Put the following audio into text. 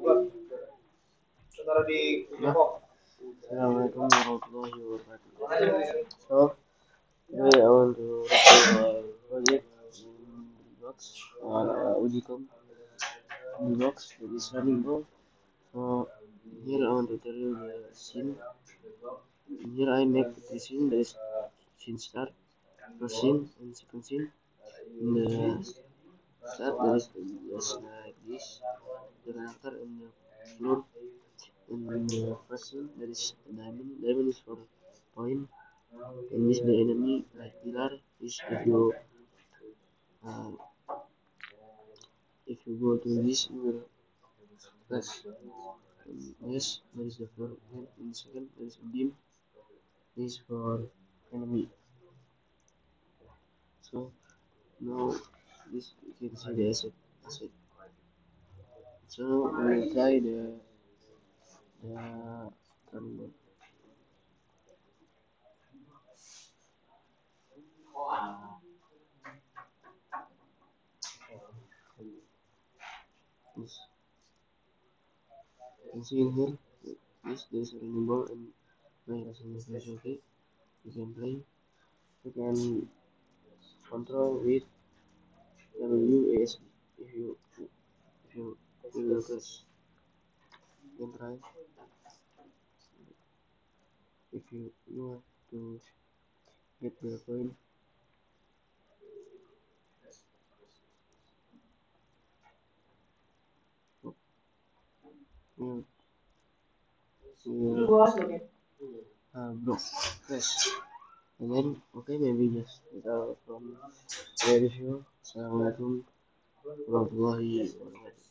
Ya, Assalamualaikum warahmatullahi wabarakatuh. So, today I want to review our project in Box on Ujicom Box that is running ball. So, here I want to tell you the scene. Here I make the scene, there is scene start, first scene, and second scene. In the start, there is just like this, the character and the floor. In the first scene, there is a diamond. Diamond is for point. And this the enemy like pillar is uh, if you go to this you will press yes there is the floor and in second there is a beam. This is for enemy. So now this you can see the asset. So we will try the turn this you can see in here this there is a running ball and my resolution is okay. You can play, you can control with WASD if you will press. You can try if you want to get the point. You you block press and then okay maybe just from the review. Assalamualaikum warahmatullahi wabarakatuh.